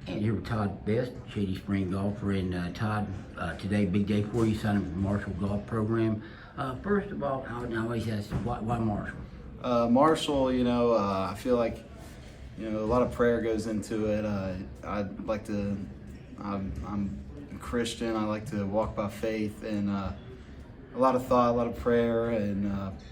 And here with Todd Best, Shady Spring golfer. And Todd, today, big day for you, signing up for the Marshall Golf Program. First of all, I always ask, why Marshall? Marshall, I feel like, a lot of prayer goes into it. I'm a Christian. I like to walk by faith, and a lot of thought, a lot of prayer, and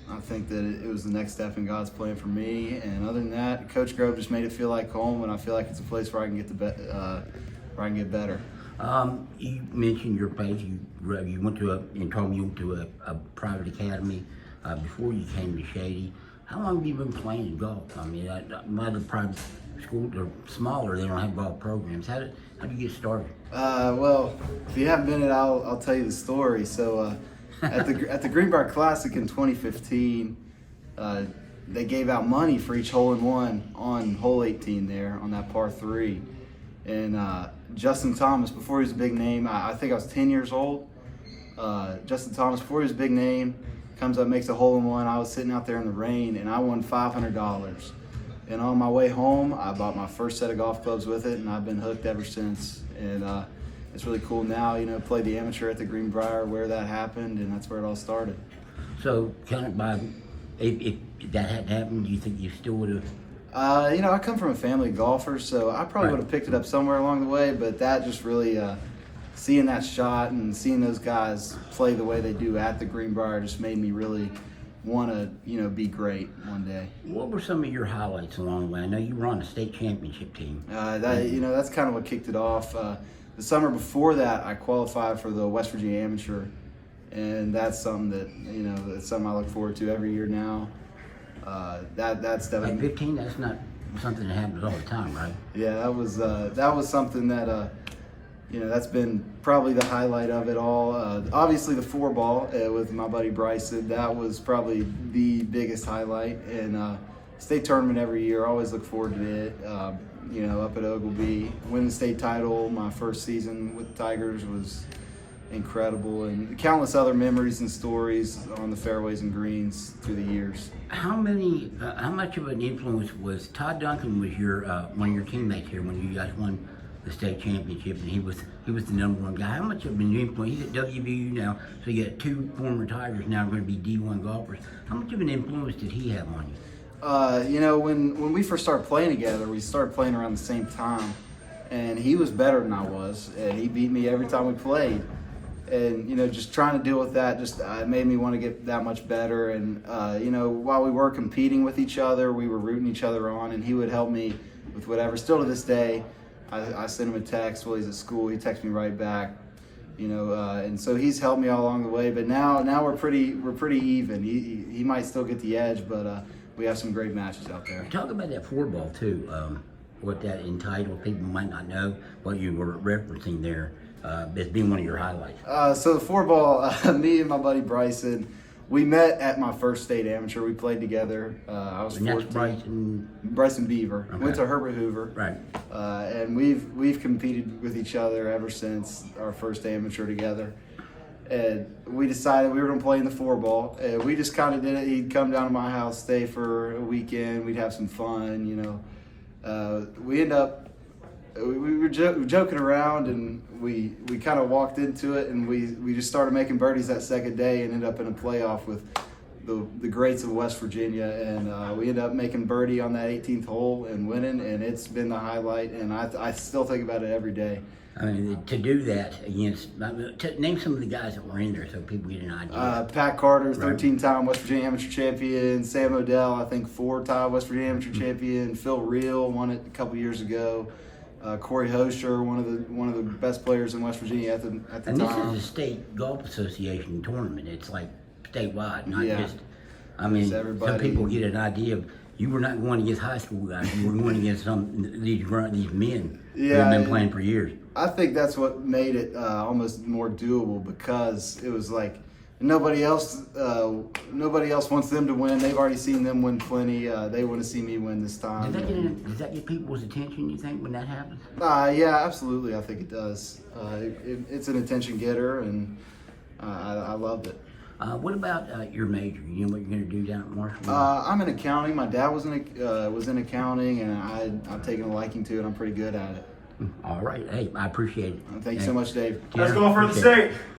I think that it was the next step in God's plan for me. And other than that, Coach Grove just made it feel like home, and I feel like it's a place where I can get where I can get better. You mentioned your faith. You went to and told me you went to a private academy before you came to Shady. How long have you been playing golf? I mean, a lot of private schools are smaller; they don't have golf programs. How did you get started? Well, if you haven't been it, I'll tell you the story. So. At the Greenbrier Classic in 2015, they gave out money for each hole-in-one on hole 18 there on that par 3. And Justin Thomas, before he was a big name, I think I was 10 years old. Justin Thomas, before he was a big name, comes up, makes a hole-in-one. I was sitting out there in the rain, and I won $500. And on my way home, I bought my first set of golf clubs with it, and I've been hooked ever since. And it's really cool now, play the amateur at the Greenbrier where that happened, and that's where it all started. So, kind of if that hadn't happened, do you think you still would have? I come from a family of golfers, so I probably would have picked it up somewhere along the way, but that just really, seeing that shot and seeing those guys play the way they do at the Greenbrier just made me really want to, be great one day. What were some of your highlights along the way? I know you were on the state championship team. That's kind of what kicked it off. The summer before that, I qualified for the West Virginia Amateur, and that's something that that's something I look forward to every year now. That's definitely. At 15, that's not something that happens all the time, right? Yeah, that was something that that's been probably the highlight of it all. Obviously, the 4-ball with my buddy Bryson, that was probably the biggest highlight. And state tournament every year, always look forward to it. Up at Ogilvie, winning the state title my first season with the Tigers was incredible, and countless other memories and stories on the fairways and greens through the years. How much of an influence was Todd Duncan? Was your one of your teammates here when you guys won the state championship, and he was the number one guy? How much of an influence? He's at WVU now, so you got 2 former Tigers now going to be D1 golfers. How much of an influence did he have on you? When we first started playing together, we started playing around the same time, and he was better than I was, and he beat me every time we played. And just trying to deal with that just made me want to get that much better. And while we were competing with each other, we were rooting each other on, and he would help me with whatever. Still to this day, I send him a text while he's at school. He texts me right back. And so he's helped me all along the way. But now we're pretty even. He might still get the edge, but we have some great matches out there. Talk about that 4-ball too. What that entitled, people might not know what you were referencing there as being one of your highlights. So the 4-ball, me and my buddy Bryson, we met at my first state amateur. We played together. I was 14. That's Bryson Beaver. Okay. Went to Herbert Hoover. Right. And we've competed with each other ever since our first amateur together. And we decided we were going to play in the 4-ball. And we just kind of did it. He'd come down to my house, stay for a weekend. We'd have some fun, We were joking around, and we kind of walked into it, and we just started making birdies that second day and ended up in a playoff with the greats of West Virginia. And we ended up making birdie on that 18th hole and winning, and it's been the highlight, and I still think about it every day. I mean, to do that against, name some of the guys that were in there so people get an idea. Pat Carter, 13-time West Virginia Amateur champion. Sam Odell, I think 4-time West Virginia Amateur champion. Phil Reel won it a couple years ago. Corey Hosher, one of the best players in West Virginia at the time. And this is a state golf association tournament. It's like statewide, not just. I mean, some people get an idea of. You were not going against high school guys. You were going against these men who have been playing for years. I think that's what made it almost more doable, because it was like nobody else wants them to win. They've already seen them win plenty. They want to see me win this time. Does that get people's attention, you think, when that happens? Yeah, absolutely. I think it does. It's an attention getter, and I loved it. What about your major? You know what you're going to do down at Marshall? I'm in accounting. My dad was in accounting, and I've taken a liking to it. I'm pretty good at it. All right. Hey, I appreciate it. Thank you so much, Dave. Let's go for the state.